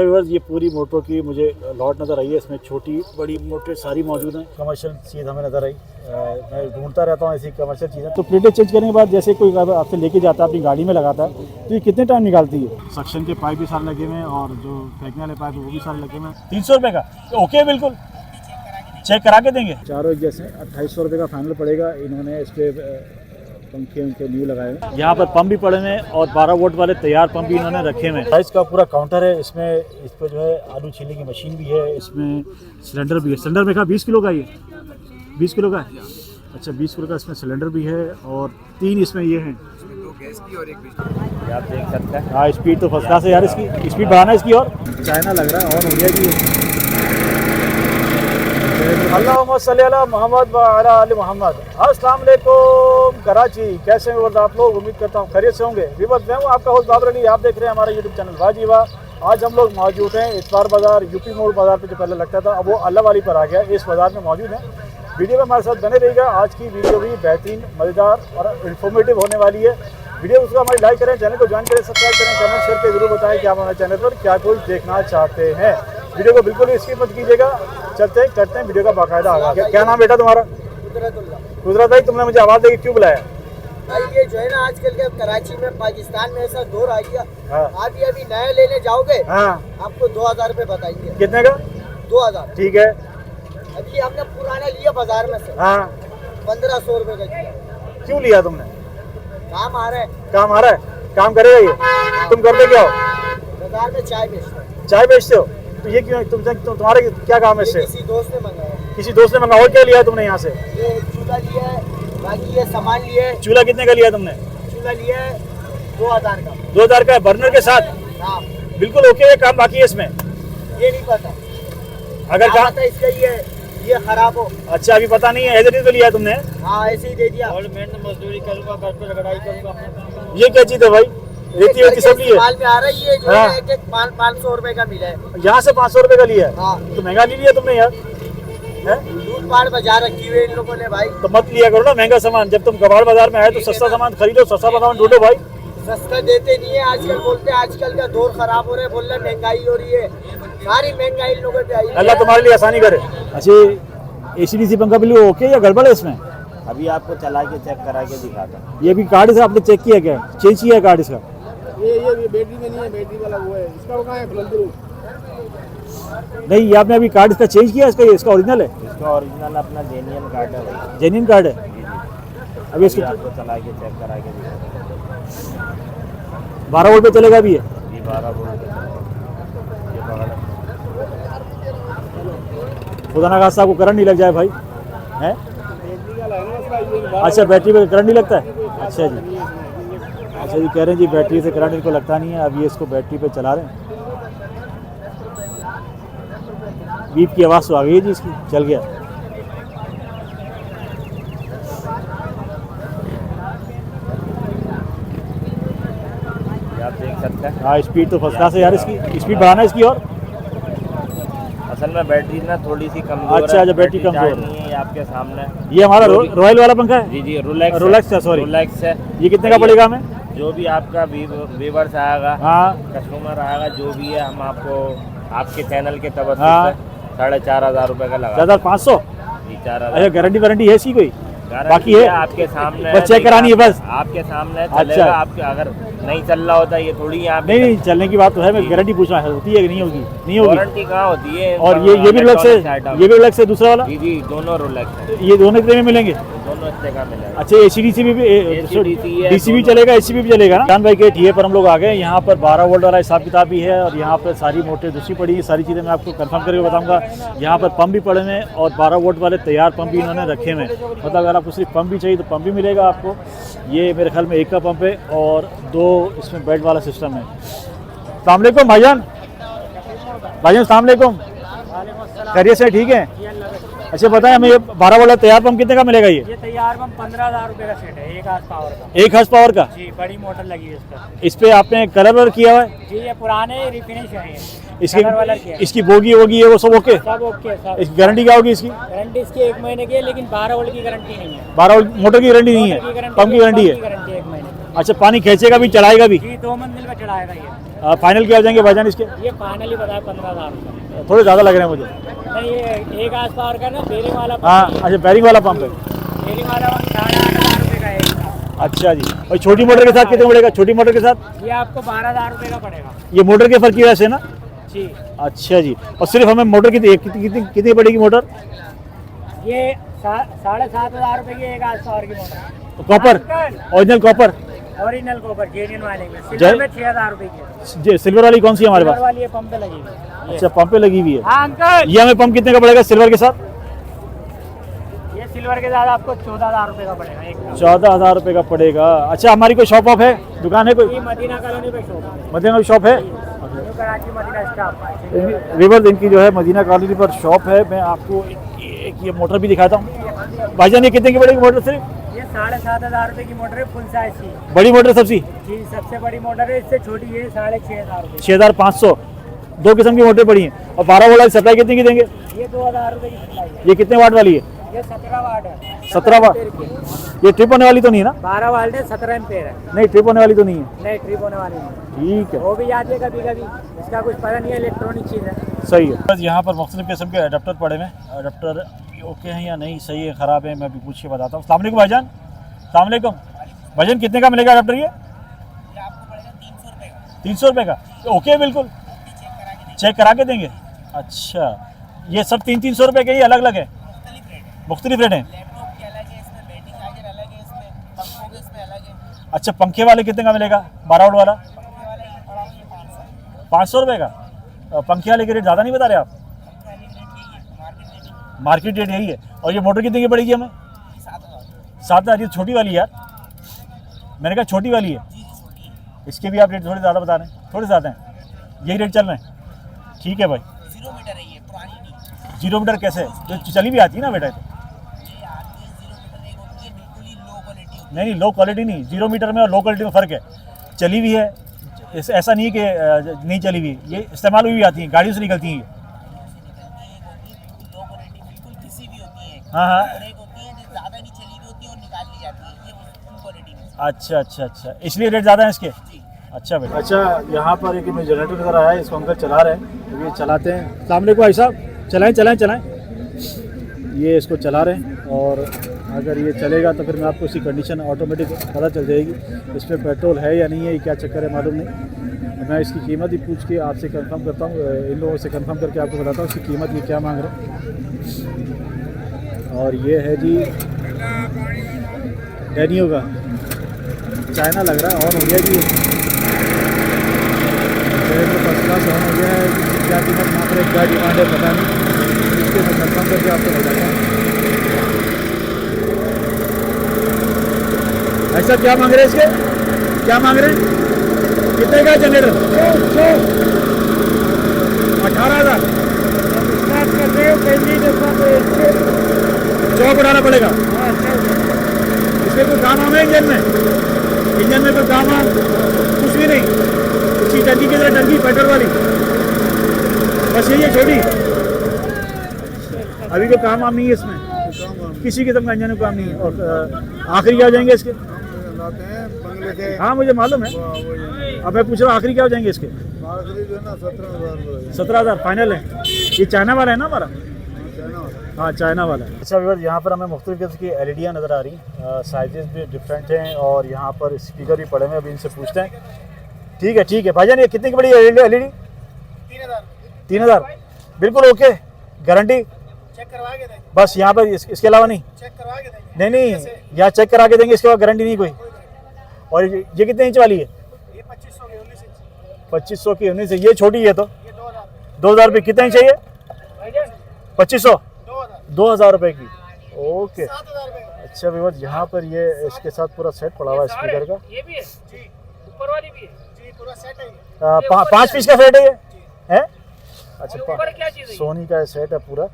ये पूरी मोटरों की मुझे लॉट नज़र आई है। इसमें छोटी बड़ी मोटर सारी मौजूद हैं। कमर्शियल चीज़ हमें नज़र आई। मैं ढूंढता रहता हूँ ऐसी कमर्शियल चीज़ें। तो प्लेटें चेंज करने के बाद जैसे कोई आपसे लेके जाता है अपनी गाड़ी में लगाता है तो ये कितने टाइम निकालती है? सक्शन के पाइप भी सारे लगे हुए हैं और जो फेंकने वाले पाइप है वो भी सारे लगे हुए हैं। 300 रुपये का ओके, बिल्कुल चेक करा के देंगे। चारों एक जैसे 2800 रुपये का फाइनल पड़ेगा। इन्होंने इस पर पंखे उनके न्यू लगाए हैं। यहाँ पर पंप भी पड़े हुए हैं और 12 वोल्ट वाले तैयार पंप भी इन्होंने रखे हुए हैं। इसका पूरा काउंटर है। इसमें इस पर जो है आलू छीलने की मशीन भी है। इसमें सिलेंडर भी है। सिलेंडर में कहा 20 किलो का, ये 20 किलो का है। अच्छा 20 किलो का इसमें सिलेंडर भी है और 3 इसमें ये हैं। आप देख सकते हैं। हाँ स्पीड तो फर्स्ट क्लास है यार। इसकी स्पीड बढ़ाना इसकी और चाइना लग रहा है और हो गया जी। अल्लाहुम्मा सल्ली अला मोहम्मद व अला आलि मोहम्मद। अस्सलाम वालेकुम कराची, कैसे हैं आप लोग? उम्मीद करता हूँ खैरियत से होंगे। विवत मैं हूँ आपका होस्ट बाबर अली। आप देख रहे हैं हमारा यूट्यूब चैनल वाजी वाह। आज हम लोग मौजूद हैं इतवार बाज़ार, यूपी मोड़ बाज़ार पे जो पहले लगता था अब वो अल्लाह वाली पर आ गया। इस बाज़ार में मौजूद है। वीडियो में हमारे साथ बने रहिएगा। आज की वीडियो भी बेहतरीन, मज़ेदार और इन्फॉर्मेटिव होने वाली है। वीडियो उसको हमारी लाइक करें, चैनल को ज्वाइन करें, सब्सक्राइब करें, कमेंट करके जरूर बताएं कि आप हमारे चैनल पर क्या कुछ देखना चाहते हैं। वीडियो को बिल्कुल स्किप मत कीजिएगा। चलते करते हैं वीडियो का बाकायदा आगाज़। क्या नाम बेटा तुम्हारा? कुदरत भाई, तुमने मुझे आवाज़ देके क्यों बुलाया? भाई ये जो है ना आजकल के कराची में पाकिस्तान में ऐसा दौर आ गया। हाँ। आप ये अभी नया लेने जाओगे, हाँ। आपको 2000 रुपये बताएंगे। कितने का? 2000। ठीक है। अभी हमने पुराना लिया बाजार में से। हाँ। 1500 रुपये का लिया। क्यों लिया तुमने? काम आ रहा है। काम आ रहा है? काम करेगा ये? तुम करते क्या हो? बाजार में चाय बेचते हैं। चाय बेचते हो? तो ये क्यों तुम्हारे क्या काम है इससे? किसी दोस्त ने मंगाया। किसी दोस्त ने मंगाया? और क्या लिया तुमने यहाँ से? ये चूल्हा लिया है, बाकी ये सामान लिया है। चूल्हा कितने का लिया तुमने? चूल्हा लिया है 2000 का। 2000 का है बर्नर के साथ? हाँ। बिल्कुल ओके है। काम बाकी है इसमें? ये नहीं पता अगर काम इसका ये खराब हो। अच्छा अभी पता नहीं है। एज इट इज तो लिया तुमने? हाँ ऐसे ही दे दिया। और मैं मजदूरी करूँगा, घर पे लड़ाई करूँगा। ये क्या चीज है भाई? रेती वेती सब लिए? माल में आ रही है जो हाँ। है एक 500 रुपए का मिला है। यहाँ से 500 रुपए का लिया है? हाँ। तो महंगा नहीं लिया तुमने यार। दूध पाड़ बाजार रखी हुई इन लोगों ने भाई। तो मत लिया करो ना महंगा सामान। जब तुम कबाड़ बाजार में आए तो सस्ता सामान खरीदो, सस्ता सामान ढूंढो भाई। सस्ता देते नहीं है आजकल। बोलते हैं आजकल का दौर खराब हो रहा है, बोल रहे महंगाई हो रही है। सारी महंगाई इन लोगों पे आई है। अल्लाह तुम्हारे लिए आसानी करे। अच्छा एसीडीसी पंखा बिल्कुल ओके या गड़बड़ है इसमें? अभी आपको चला के चेक करा के दिखाता। ये भी कार्ड से आपने चेक किया क्या? चेंज किया कार्ड इसका? ये बैटरी में नहीं है, बैटरी वाला वो है। इसका कहाँ है? नहीं ये आपने अभी कार्ड इसका चेंज किया? इसका ओरिजिनल है? इसका ओरिजिनल अपना जेन्युइन कार्ड है भाई। जेन्युइन कार्ड है? जी जी। अभी इसको आपको चला के चेक करा के दिखाता। 12 वोल्ट पे चलेगा अभी ये? जी 12 वोल्ट। ये बगल खुदा ना खास्ता आपको करंट नहीं लग जाए भाई हैं? अच्छा बैटरी पे करंट नहीं लगता है? अच्छा जी। अच्छा जी कह रहे हैं जी बैटरी से करंट इनको लगता नहीं है। अब ये इसको बैटरी पे चला रहे हैं। बीप की आवाज़ तो आ गई है जी इसकी। चल गया। आप देख सकते हैं। हाँ स्पीड तो फर्स्ट क्लास है यार। इसकी स्पीड बढ़ाना इसकी और असल में बैटरी ना थोड़ी सी कमजोर अच्छा, है। अच्छा, बैटरी कमजोर नहीं है। ये आपके सामने ये हमारा रॉयल वाला पंखा है? जी जी रोलेक्स। रोलेक्स है, सॉरी रोलेक्स है। ये कितने का पड़ेगा हमें? जो भी आपका व्यूवर्स आएगा, हाँ कस्टमर आएगा, जो भी है हम आपको आपके चैनल के तवज्जो हाँ। से 4500 रुपए का लगा। 4500? जी 4000। अच्छा गारंटी वारंटी है इसकी कोई? बाकी है आपके सामने बस चेक करानी है बस? आपके सामने अच्छा। चलेगा। आपके अगर नहीं चल रहा होता ये थोड़ी यहाँ पे नहीं चलने की बात तो है। मैं गारंटी पूछ रहा है होती है कि नहीं होगी? नहीं होगी। वारंटी कहाँ होती है? और ये भी रोलेक्स है? ये भी रोलेक्स है दूसरा वाला? जी जी दोनों रोलेक्स है। ये दोनों कितने में मिलेंगे? दोनों इतने का मिलेगा। अच्छा एसीडीसी भी ACDC है, डीसी भी चलेगा, एसी भी चलेगा ना? जान भाई के ठिए पर हम लोग आ गए। यहाँ पर 12 वोल्ट वाला हिसाब किताब भी है और यहाँ पर सारी मोटरें दूसरी पड़ी है। सारी चीज़ें मैं आपको कंफर्म करके बताऊंगा। यहाँ पर पंप भी पड़े हैं और 12 वोल्ट वाले तैयार पंप भी इन्होंने रखे हैं। मतलब अगर आपको सिर्फ पंप भी चाहिए तो पंप भी मिलेगा आपको। ये मेरे ख्याल में एक का पंप है और 2 इसमें बेड वाला सिस्टम है। अस्सलाम वालेकुम भाईजान। भाईजान अस्सलाम वालेकुम। खैरियत से ठीक है? अच्छा बताएं हमें ये 12 वाला तैयार पंप कितने का मिलेगा? ये तैयार पंप 15,000 रुपये का सेट है। 1 हॉर्स पावर का। 1 हॉर्स पावर का? जी बड़ी मोटर लगी है इस पर। इस पे आपने कलर वर्क किया हुआ है? जी ये पुराने रिफिनिश है। इसकी इसकी बोगी होगी है वो सब ओके? सब ओके सब। इसकी गारंटी क्या होगी इसकी? गारंटी इसकी 1 महीने की है, लेकिन 12 वोल्ट की गारंटी नहीं है। 12 वोल्ट मोटर की गारंटी नहीं है, पंप की गारंटी है? गारंटी 1 महीने की। अच्छा पानी खींचेगा भी चढ़ाएगा भी? जी 2 मंजिल पे चढ़ाएगा ये। फाइनल क्या हो जाएंगे भाईजान इसके? ये फाइनली बताया 15,000 रुपये। थोड़े ज़्यादा लग रहे हैं मुझे। नहीं ये 1 आस पावर का ना बेरिंग वाला हाँ अच्छा, बैरिंग वाला पंप है। बेरिंग वाला 8,500 रुपये का एक। अच्छा जी, और छोटी मोटर के साथ कितने पड़ेगा? छोटी मोटर के साथ ये आपको 12,000 रुपये का पड़ेगा। ये मोटर के फर्क की वजह से ना? जी। अच्छा जी, और सिर्फ हमें मोटर कितनी पड़ेगी मोटर? ये 7,500 रुपये की 1 आस पावर की motor. Copper, original copper, original copper genuine वाले में। जय- सिल्वर में 6,000 रुपये की। जी सिल्वर वाली कौन सी है हमारे सिल्वर पास? वाली ये पंप पे लगी हुई है। अच्छा पंप पे लगी हुई है। हाँ अंकल, ये हमें पंप कितने का पड़ेगा सिल्वर के साथ? ये सिल्वर के साथ आपको 14,000 रुपये का पड़ेगा एक का। 14,000 रुपये का पड़ेगा। अच्छा हमारी कोई शॉप ऑफ है, दुकान है कोई? ये मदीना कॉलोनी पे शॉप है। मदीना की शॉप है? New Karachi Madina staff. रिवर इनकी जो है मदीना कॉलोनी पर शॉप है। मैं आपको एक ये मोटर भी दिखाता हूँ। भाईजान ये कितने की पड़ेगी मोटर? सिर्फ ये 7,500 रुपये की मोटर है, फुल साइज की। बड़ी मोटर सबसी जी सबसे बड़ी मोटर है, इससे छोटी है 6,500 रुपये। 6,500। दो किस्म की मोटर पड़ी हैं। और 12 वोल्ट सप्लाई कितने की देंगे? ये 2,000 रुपये की सप्लाई है। ये कितने वाट वाली है? ये 17 वाट है। 17 वाट। ये ट्रिप होने वाली तो नहीं है ना? 12 वाट है, 17 एम्पेयर है। नहीं ट्रिप होने वाली तो नहीं है। नहीं ट्रिप होने वाली नहीं। ठीक है, वो भी आती है कभी कभी, इसका कुछ पता नहीं है, इलेक्ट्रॉनिक चीज़ है। सही है। बस यहाँ पर मुख्तलिफ किस्म के अडेप्टर पड़े हुए हैं। अडेप्टर ओके हैं या नहीं, सही है ख़राब है, मैं भी पूछ के बताता हूँ। अस्सलाम वालेकुम भाईजान। अस्सलाम वालेकुम भाईजान, कितने का मिलेगा अडेप्टर ये? 300 रुपये का। ओके बिल्कुल चेक करा के देंगे। अच्छा ये सब 300 रुपये के ही अलग अलग है? मुख्तलिफ रेट हैं। अच्छा पंखे वाले कितने का मिलेगा? 12 वोल्ट वाला 500 रुपये का। पंखे वाले के रेट ज़्यादा नहीं बता रहे आप? मार्केट रेट यही है। और ये मोटर कितने की पड़ेगी हमें? 7,000। ये छोटी वाली यार, मैंने कहा छोटी वाली है। इसके भी आप रेट थोड़े ज़्यादा बता रहे हैं, थोड़े ज़्यादा हैं। यही रेट चल रहे हैं? ठीक है भाई। 0 मीटर है ये, पुरानी नहीं। 0 मीटर कैसे? तो चली भी आती है ना बेटा? नहीं लो क्वालिटी नहीं, 0 मीटर में और लो क्वालिटी में फ़र्क है। चली हुई है, ऐसा नहीं है कि नहीं चली हुई, ये इस्तेमाल हुई भी आती हैं, गाड़ियों से निकलती हैं। हाँ हाँ अच्छा अच्छा अच्छा, इसलिए रेट ज़्यादा है इसके। अच्छा भाई। अच्छा यहाँ पर एक जनरेटर नज़र आया है, इसको अंकल चला रहे हैं। ये चलाते हैं। अस्सलाम वालेकुम भाई साहब, चलाएं चलाएं चलाएं। ये इसको चला रहे हैं और अगर ये चलेगा तो फिर मैं आपको इसकी कंडीशन ऑटोमेटिक पता चल जाएगी। इसमें पेट्रोल है या नहीं है, ये क्या चक्कर है मालूम नहीं। मैं इसकी कीमत ही पूछ के आपसे कंफर्म करता हूँ, इन लोगों से कंफर्म करके आपको बताता हूँ इसकी कीमत ये क्या मांग रहे हैं। और ये है जी डैनियो का, चाइना लग रहा है। ऑन हो गया जी, फर्स्ट क्लास ऑन हो गया है। क्या कीमत मांग रहे हैं, क्या डिमांड है पता नहीं, इसके मैं कंफर्म करके आपको बताता हूँ। ऐसा क्या मांग रहे हैं इसके, क्या मांग रहे हैं? कितने का जनरेटर? 18,000। चौक उड़ाना पड़ेगा। इसमें कोई काम आम है इंजन में? इंजन में कोई काम आम कुछ भी नहीं, उसकी टंकी की तरह टंकी पेट्रोल वाली बस यही है छोटी। अभी कोई काम आम नहीं है इसमें, किसी किस्म का इंजन में काम नहीं है। और आखिरी क्या हो जाएंगे इसके? हाँ मुझे मालूम है, अब मैं पूछ रहा हूँ आखिरी क्या हो जाएंगे इसके? 17,000 फाइनल है। ये चाइना वाला है ना हमारा? हाँ चाइना वाला है। अच्छा व्यूअर्स, यहाँ पर हमें मुख्तलिफ किस्म की एलईडियाँ नज़र आ रही हैं, साइजेस भी डिफरेंट हैं और यहाँ पर स्पीकर भी पड़े हुए हैं। अभी इनसे पूछते हैं। ठीक है भाईजान, ये कितने की बड़ी एलईडी? 3,000 बिल्कुल ओके, गारंटी? चेक करवा के देंगे बस यहाँ पर इसके अलावा नहीं? चेक करवा के देंगे। नहीं यहाँ चेक करा के देंगे, इसके बाद गारंटी नहीं कोई। और ये कितने इंच वाली है? ये 2500 की 19 इंच। 2500 की 19 है। ये छोटी है तो ये 2000। 2,000 रुपये। कितने इंच चाहिए? 2500 2000 2,000 रुपये की। ओके 7000 रुपए का। अच्छा व्यूअर्स, यहाँ पर ये इसके साथ पूरा सेट पड़ा हुआ है स्पीकर का। ये भी है जी, ऊपर वाली भी है जी, पूरा सेट है ये। 5 पीस का सेट है ये है? अच्छा ऊपर क्या चीज़ है? सोनी का सेट है पूरा। और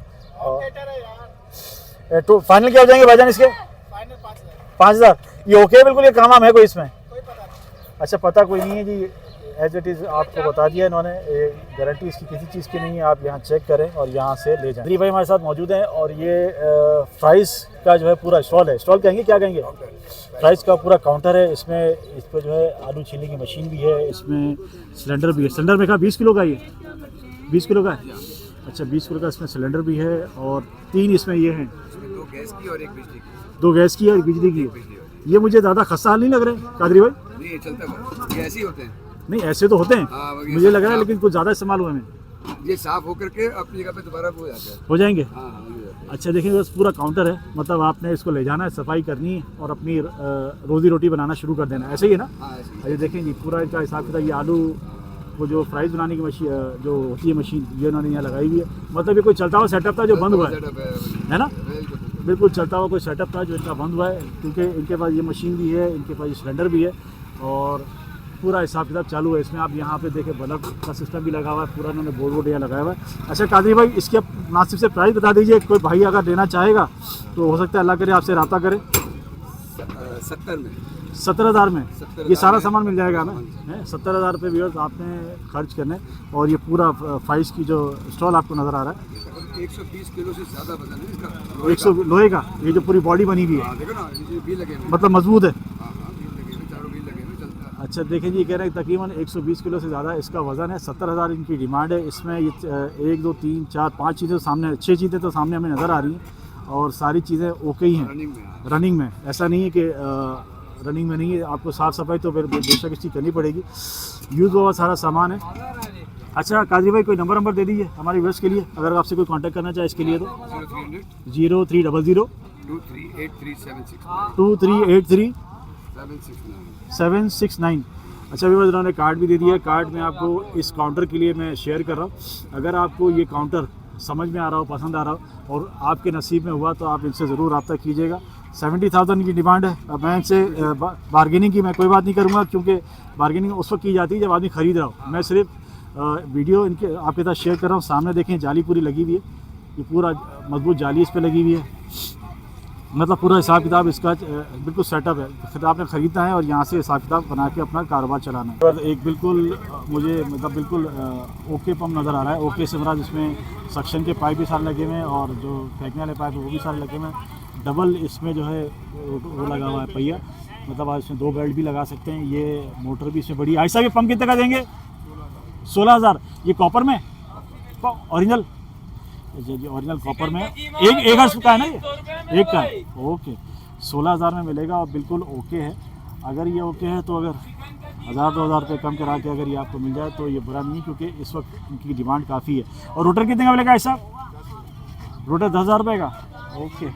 ऑपरेटर है यार। तो फाइनल क्या हो जाएंगे भाईजान इसके? फाइनल 5000। 5,000 ये ओके बिल्कुल? ये काम है कोई इसमें? कोई पता नहीं। अच्छा पता कोई नहीं है जी, एज इट इज़ आपको बता दिया इन्होंने। गारंटी इसकी किसी चीज़ की नहीं है, आप यहाँ चेक करें और यहाँ से ले जाएं। भाई हमारे साथ मौजूद हैं और ये प्राइस का जो है पूरा स्टॉल है। स्टॉल कहेंगे क्या कहेंगे? फ्राइज का पूरा काउंटर है। इसमें इस पर जो है आलू छीलने की मशीन भी है, इसमें सिलेंडर भी है। सिलेंडर में कहा 20 किलो का ये 20 किलो का है। अच्छा 20 किलो का इसमें सिलेंडर भी है और 3 इसमें ये हैं, 2 गैस की और 1 बिजली की। 2 गैस की और बिजली की है। ये मुझे ज़्यादा खस्ता हाल नहीं लग रहा है कादरी भाई? नहीं ये चलता है, ये ऐसे ही होते हैं। नहीं ऐसे तो होते हैं, हाँ, वो मुझे लग रहा है, लेकिन कुछ ज़्यादा इस्तेमाल हुए हैं, ये साफ होकर के अपनी जगह पे दोबारा हो जाता है। हो जाएंगे। हाँ हाँ, ये जाता है। अच्छा देखिए बस पूरा काउंटर है, मतलब आपने इसको ले जाना है, सफाई करनी है और अपनी रोज़ी रोटी बनाना शुरू कर देना है, ऐसे ही है ना? हाँ ऐसे ही। अरे देखें जी पूरा इनका हिसाब किताब, ये आलू वो जो फ्राइज बनाने की मशीन जो होती है मशीन, ये उन्होंने यहाँ लगाई हुई है। मतलब ये कोई चलता हुआ सेटअप था जो बंद हुआ सेटअप है ना? बिल्कुल। बिल्कुल चलता हुआ कोई सेटअप था जो इनका बंद हुआ है, क्योंकि इनके पास ये मशीन भी है, इनके पास ये सिलेंडर भी है और पूरा हिसाब किताब चालू है। इसमें आप यहाँ पे देखें बल्ब का सिस्टम भी लगा हुआ है, पूरा इन्होंने बोर्ड वोर्ड यहाँ लगाया हुआ है। अच्छा कादरी भाई इसके मुनासिब से प्राइस बता दीजिए, कोई भाई अगर लेना चाहेगा तो हो सकता है अल्लाह करे आपसे रब्ता करे। 70 में 17,000 में 17,000 ये सारा सामान मिल जाएगा ना? 17,000 रुपये व्यूअर्स आपने खर्च करने, और ये पूरा फाइज की जो स्टॉल आपको नज़र आ रहा है 120 किलो से ज़्यादा वजन है इसका। 100 लोहे का, ये जो पूरी बॉडी बनी हुई है, हाँ देखो ना, ये भी लगे हुए। मतलब मजबूत है। हाँ हाँ, भी लगे हुए, चारों भी लगे हुए, चलता है। अच्छा देखें जी, कह रहे हैं तकरीबन 120 किलो से ज़्यादा इसका वज़न है। 70,000 इनकी डिमांड है। इसमें ये 1 2 3 4 5 चीज़ें सामने, 6 चीज़ें तो सामने हमें नज़र आ रही हैं और सारी चीज़ें ओके ही हैं रनिंग में है। रनिंग में। ऐसा नहीं है कि रनिंग में नहीं है, आपको साफ़ सफाई तो बेशक इसकी करनी पड़ेगी। यूज़ हुआ सारा सामान है। अच्छा काजी भाई कोई नंबर दे दीजिए हमारे व्यूअर्स के लिए, अगर आपसे कोई कांटेक्ट करना चाहे इसके लिए तो। 0300 0300 2383 2383 769। 769। अच्छा भी उन्होंने कार्ड भी दे दिया है। कार्ड में आपको इस काउंटर के लिए मैं शेयर कर रहा हूँ। अगर आपको ये काउंटर समझ में आ रहा हो, पसंद आ रहा हो और आपके नसीब में हुआ तो आप इनसे ज़रूर रब्ता कीजिएगा। 70,000 की डिमांड है। अब मैं इनसे बार्गेनिंग की मैं कोई बात नहीं करूँगा, क्योंकि बार्गेनिंग उस वक्त की जाती है जब आदमी ख़रीद रहा हो। मैं सिर्फ वीडियो इनके आपके साथ शेयर कर रहा हूँ। सामने देखें जाली पूरी लगी हुई है, ये पूरा मजबूत जाली इस पर लगी हुई है, मतलब पूरा हिसाब किताब इसका बिल्कुल सेटअप है। फिर आपने ख़रीदना है और यहाँ से हिसाब किताब बना के अपना कारोबार चलाना है। और एक बिल्कुल मुझे मतलब बिल्कुल ओके पंप नज़र आ रहा है। ओके से मुराद इसमें सक्शन के पाइप भी सारे लगे हुए हैं और जो फेंकने वाले पाइप वो भी सारे लगे हुए हैं। डबल इसमें जो है वो लगा हुआ है पहिया, मतलब आप इसमें 2 बेल्ट भी लगा सकते हैं। ये मोटर भी इसमें बड़ी। ऐसा भी पंप कितने का देंगे? 16,000। ये कॉपर में ओरिजिनल, जी ओरिजिनल कॉपर में एक हर्ष का है ना, ये एक का है। ओके 16,000 में मिलेगा और बिल्कुल ओके है। अगर ये ओके है तो अगर 1,000-2,000 रुपये कम करा के अगर ये आपको मिल जाए तो ये बुरा नहीं, क्योंकि इस वक्त इनकी डिमांड काफ़ी है। और रोटर कितने का मिलेगा ऐसा? रोटर 10,000 रुपये का। ओके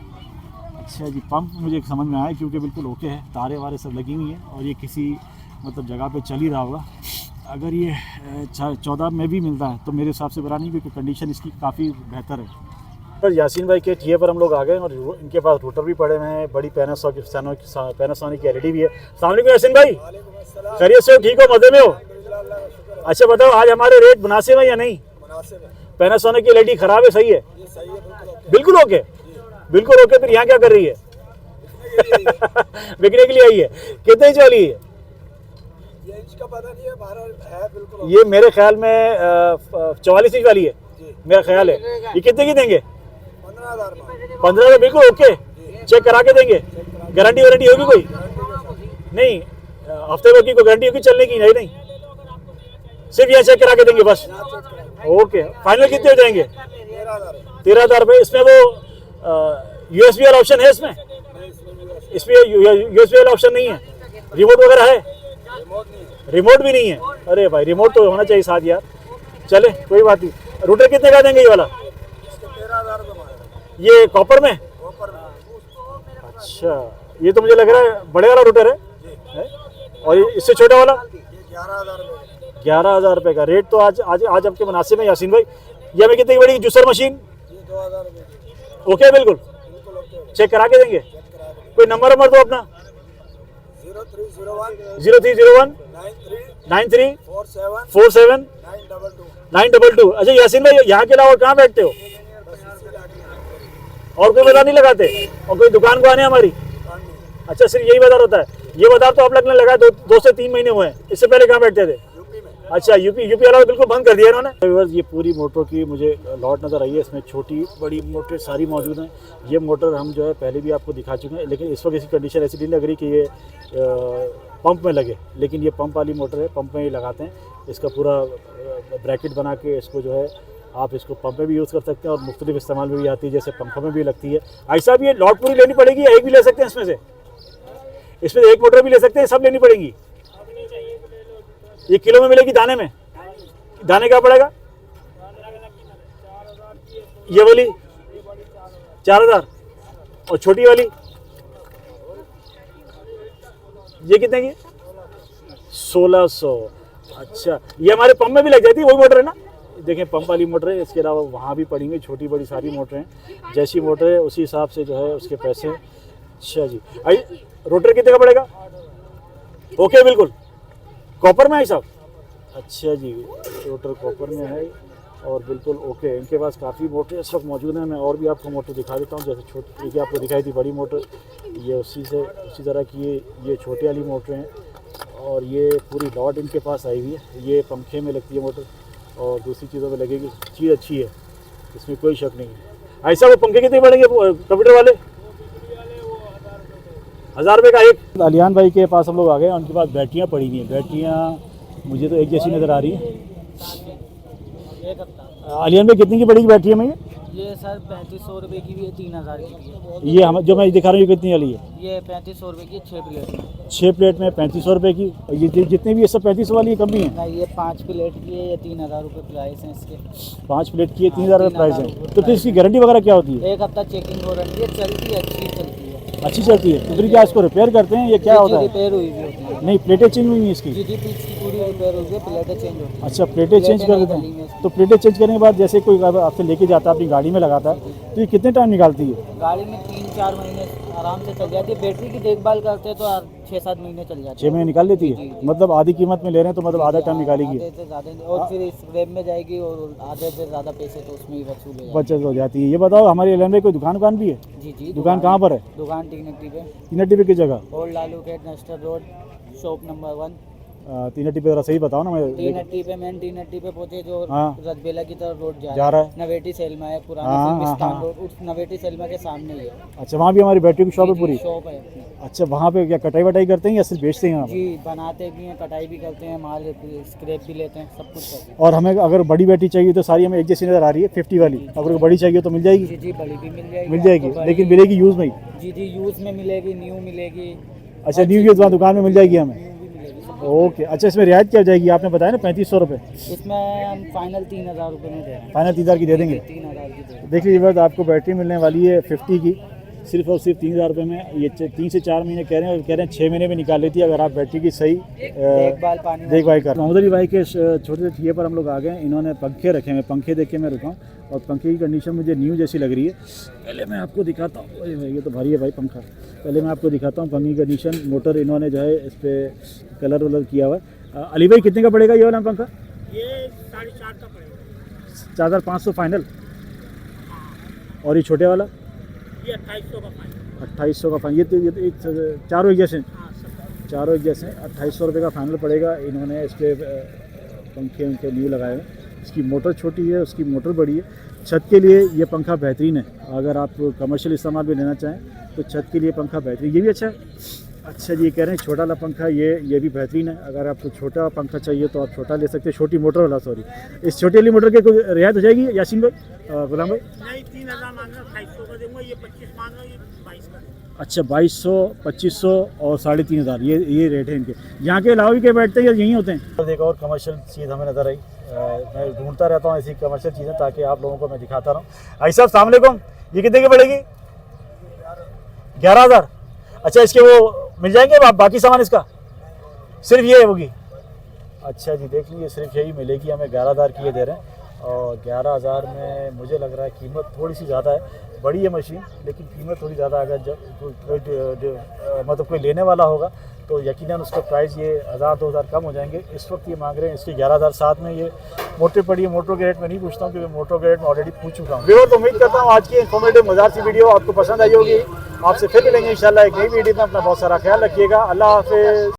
अच्छा जी, पंप मुझे समझ में आया क्योंकि बिल्कुल ओके है, तारे वारे सब लगी हुई हैं और ये किसी मतलब जगह पे चल ही रहा होगा। अगर ये 14 में भी मिलता है तो मेरे हिसाब से बुरा नहीं, क्योंकि कंडीशन इसकी काफ़ी बेहतर है। पर यासीन भाई के टीए पर हम लोग आ गए और इनके पास रूटर भी पड़े हुए हैं, बड़ी पैनासोनिक की एलईडी भी है। अस्सलाम वालेकुम यासीन भाई, खैरियत से हो? ठीक हो? मज़े में हो? अच्छा बताओ आज हमारे रेट मुनासिब है या नहीं? पैनासोनिक की एलईडी ख़राब है, सही है? बिल्कुल ओके, बिल्कुल ओके। फिर यहाँ क्या कर रही है? बिकने के लिए आई है। कितने इंच वाली है? ये इसका पता नहीं है, बाहर है बिल्कुल। ये मेरे ख्याल में 44 इंच वाली है, मेरा ख्याल है। ये कितने की देंगे? 15,000 में। 15,000 बिल्कुल ओके, चेक करा के देंगे। गारंटी वारंटी होगी कोई? नहीं, हफ्ते भर की कोई गारंटी होगी चलने की? नहीं नहीं, सिर्फ ये चेक करा के देंगे बस। ओके फाइनल कितने हो जाएंगे? 13,000 रुपये। इसमें वो USB वाला ऑप्शन है? इसमें USB वाला ऑप्शन नहीं है? रिमोट वगैरह है? रिमोट भी नहीं है? अरे भाई रिमोट तो होना चाहिए साथ यार। चले कोई बात नहीं। रूटर कितने का देंगे ये वाला? 13,000 रुपये। ये कॉपर में? अच्छा ये तो मुझे लग रहा है बड़े वाला रूटर है? और इससे छोटा वाला? 11,000 रुपये का रेट। तो आज आज आज आपके मुनासिब है यासीन भाई। ये हमें कितने की पड़ेगी जूसर मशीन? 2,000 रुपये। ओके बिल्कुल चेक करा के देंगे। कोई नंबर दो अपना। 0301 93 47 922। अच्छा यासीन भाई यहाँ के अलावा कहाँ बैठते हो? और कोई बाजार नहीं लगाते? और कोई दुकान को आने हमारी? अच्छा सिर्फ यही बाजार होता है? ये बाजार तो आप लगने लगा 2 से 3 महीने हुए हैं, इससे पहले कहाँ बैठते थे? अच्छा, यूपी अलावा बिल्कुल बंद कर दिया इन्होंने। व्यूअर्स, ये पूरी मोटरों की मुझे लॉट नज़र आई है, इसमें छोटी बड़ी मोटर सारी मौजूद हैं। ये मोटर हम जो है पहले भी आपको दिखा चुके हैं, लेकिन इस वक्त इसकी कंडीशन ऐसी नहीं लग रही कि ये पंप में लगे, लेकिन ये पंप वाली मोटर है, पंप में ही लगाते हैं। इसका पूरा ब्रैकेट बना के इसको जो है आप इसको पंप में भी यूज़ कर सकते हैं और मुख्तलिफ इस्तेमाल में भी आती है, जैसे पंखों में भी लगती है। ऐसा भी ये लॉट पूरी लेनी पड़ेगी या एक भी ले सकते हैं इसमें से? इसमें एक मोटर भी ले सकते हैं, सब लेनी पड़ेगी? ये किलो में मिलेगी दाने में? दाने क्या पड़ेगा? ये वाली 4000 और छोटी वाली ये कितने की? 1600। अच्छा, ये हमारे पंप में भी लग जाती है, वही मोटर है ना? देखें, पंप वाली मोटर है। इसके अलावा वहाँ भी पड़ी हुई छोटी बड़ी सारी मोटर हैं। जैसी मोटर है उसी हिसाब से जो है उसके पैसे। अच्छा जी, रोटर कितने का पड़ेगा? ओके, बिल्कुल कॉपर में है साहब? अच्छा जी, रोटर कॉपर में है और बिल्कुल ओके। इनके पास काफ़ी मोटर इस वक्त मौजूद हैं। मैं और भी आपको मोटर दिखा देता हूँ। जैसे छोटी एक आपको दिखाई थी बड़ी मोटर, ये उसी तरह की ये छोटी वाली मोटर हैं और ये पूरी लॉट इनके पास आई हुई है। ये पंखे में लगती है मोटर और दूसरी चीज़ों में लगेगी। चीज़ अच्छी है, इसमें कोई शक नहीं है। ऐसा वो पंखे कितने पड़ेंगे कंप्यूटर वाले? 1000 रुपये का एक। अलियान भाई के पास हम लोग आ गए, उनके पास बैटरियाँ पड़ी हुई हैं। बैटरियाँ मुझे तो एक जैसी नज़र आ रही है। अलियान भाई कितनी की पड़ेगी बैटरी में? ये सर 3500 रुपये की भी है, 3000 की भी है। ये हम जो मैं दिखा रहा हूँ ये कितनी वाली है? ये 3500 रुपये की 6 प्लेट में। 6 प्लेट में 3500 रुपये की। और ये जितने भी ये सब 3500 वाली कम भी हैं? नहीं, ये 5 प्लेट की है, ये 3000 रुपये प्राइस है इसके। 5 प्लेट की है, 3000 रुपये प्राइस है। तो फिर इसकी गारंटी वगैरह क्या होती है? 1 हफ्ता चेकिंग वारंटी है, चलती है, अच्छी चलती है। अच्छी चलती है? तो फिर क्या इसको रिपेयर करते हैं? ये क्या होता है? रिपेयर हुई भी होती है। नहीं, प्लेटें चेंज हुई हैं इसकी? जी पीस की पूरी रिपेयर हुई है, प्लेटें चेंज होती है। अच्छा, प्लेटें चेंज कर देते हैं। तो प्लेटें चेंज करने के बाद जैसे कोई आपसे लेके जाता है, अपनी गाड़ी में लगाता है, तो ये कितने टाइम निकालती है? गाड़ी में 3-4 महीने आराम से चल जाती है। बैटरी की देखभाल करते हैं तो 6-7 महीने चल जाती 6 महीने निकाल लेती है? मतलब आधी कीमत में ले रहे हैं तो मतलब आधा टाइम निकालेगी आधे से ज़्यादा नहीं, और फिर स्क्रैप में जाएगी और आधे से ज़्यादा पैसे तो उसमें ही वसूल हो जाएंगे। बचत हो जाती है। ये बताओ, हमारी एलएन में कोई दुकान भी है? जी दुकान कहाँ पर है? दुकान टीनट्टी पे, तीनट्टी पे की जगह? ओल्ड लालू गेट, नस्टर रोड, शॉप नंबर 1। तीनट्टी पे जरा सही बताओ ना। मैं टीनट्टी पे मेन टीनट्टी पे पहुंचे जो हाँ। रजबेला की तरफ रोड जा रहा है। नवेटी सेलमा है, पुराना हाँ, फिल्मिस्तान हाँ। रोड, उस नवेटी सेलमा के सामने ही है। अच्छा, वहाँ भी हमारी बैटरी की शॉप है पूरी? शॉप है अपनी। अच्छा, वहाँ पे क्या कटाई वटाई करते हैं या सिर्फ बेचते हैं? जी, बनाते भी हैं, कटाई भी करते हैं, माल स्क्रैप भी लेते हैं, सब कुछ करते हैं। और हमें अगर बड़ी बैटरी चाहिए तो सारी हमें एक जैसी नज़र आ रही है 50 वाली। अगर बड़ी चाहिए तो मिल जाएगी? जी, बड़ी भी मिल जाएगी। मिल जाएगी, आपको लेकिन बड़ी- मिलेगी यूज़ में? जी, यूज़ में मिलेगी, न्यू मिलेगी। अच्छा, न्यू यूज़ वहाँ दुकान में मिल जाएगी हमें? न्यू भी मिलेगी सब। ओके। अच्छा, इसमें रियायत क्या हो जाएगी? आपने बताया ना 3500 रुपये। इसमें हम फाइनल 3000 रुपये में दे रहे हैं। फाइनल 3000 की दे देंगे? 3000 की दे रहे हैं। देख लीजिए बस, आपको बैटरी मिलने वाली है 50 की, सिर्फ और सिर्फ 3000 रुपये में। ये 3 से 4 महीने कह रहे हैं और कह रहे हैं 6 महीने में निकाल लेती है अगर आप बैटरी की सही देखभाल कर। मोहम्मद अली भाई के छोटे से ठिए पर हम लोग आ गए। इन्होंने पंखे रखे हैं, पंखे देख के मैं रुका हूँ और पंखे की कंडीशन मुझे न्यू जैसी लग रही है। पहले मैं आपको दिखाता हूँ। ये तो भारी है भाई पंखा। पहले मैं आपको दिखाता हूँ पंखे की कंडीशन। मोटर इन्होंने जो है इस पर कलर वलर किया हुआ है। अली भाई कितने का पड़ेगा ये वाला पंखा? ये 4.5 का पड़ेगा। 4500 फाइनल। और ये छोटे वाला? ये 2800 का फाइनल। 2800 का फाइनल। ये तो एक चारों एक जैसे हैं? चारों एक जैसे 2800 रुपये का फाइनल पड़ेगा। इन्होंने इस पर पंखे उनके न्यू लगाए हैं। इसकी मोटर छोटी है, उसकी मोटर बड़ी है। छत के लिए ये पंखा बेहतरीन है। अगर आप कमर्शियल इस्तेमाल भी लेना चाहें तो छत के लिए पंखा बेहतरीन। ये भी अच्छा है। अच्छा जी, ये कह रहे हैं छोटा वाला पंखा ये भी बेहतरीन है। अगर आपको छोटा पंखा चाहिए तो आप छोटा ले सकते हैं, छोटी मोटर वाला। सॉरी, इस छोटी वाली मोटर के कोई रियायत हो जाएगी यासीन भाई, गुलाम भाई? नहीं, 3000 मांग रहा, 2800 का दूंगा। ये 25 मांग रहा, ये 22 का। अच्छा, 2200, 2500 और 3500 ये रेट है इनके। यहाँ के अलावा भी क्या बैठते हैं यहीं होते हैं? एक और कमर्शियल चीज़ हमें नज़र आई। मैं ढूंढता रहता हूँ ऐसी कमर्शियल चीज़ें ताकि आप लोगों को मैं दिखाता रहूँ। भाई साहब अस्सलाम वालेकुम, ये कितने की पड़ेगी? 11000। अच्छा, इसके वो मिल जाएंगे बाकी सामान इसका? सिर्फ ये होगी? अच्छा जी, देख लीजिए सिर्फ यही मिलेगी हमें। 11000 की ये दे रहे हैं और 11000 में मुझे लग रहा है कीमत थोड़ी सी ज़्यादा है। बड़ी है मशीन लेकिन कीमत थोड़ी ज़्यादा। अगर जब मतलब कोई लेने वाला होगा तो यकीनन उसका प्राइस ये 1000-2000 कम हो जाएंगे। इस वक्त ये मांग रहे हैं इसकी 11000। साथ में ये मोटर पड़ी है। मोटरों के रेट में नहीं पूछता हूँ क्योंकि मोटरों के रेट में ऑलरेडी पूछ चुका हूँ। तो उम्मीद करता हूँ आज की इन्फॉर्मेटिव मज़ेदार सी वीडियो आपको पसंद आई होगी। आपसे फिर मिलेंगे इंशाल्लाह एक नई वीडियो में। अपना बहुत सारा ख्याल रखिएगा। अल्लाह हाफिज़।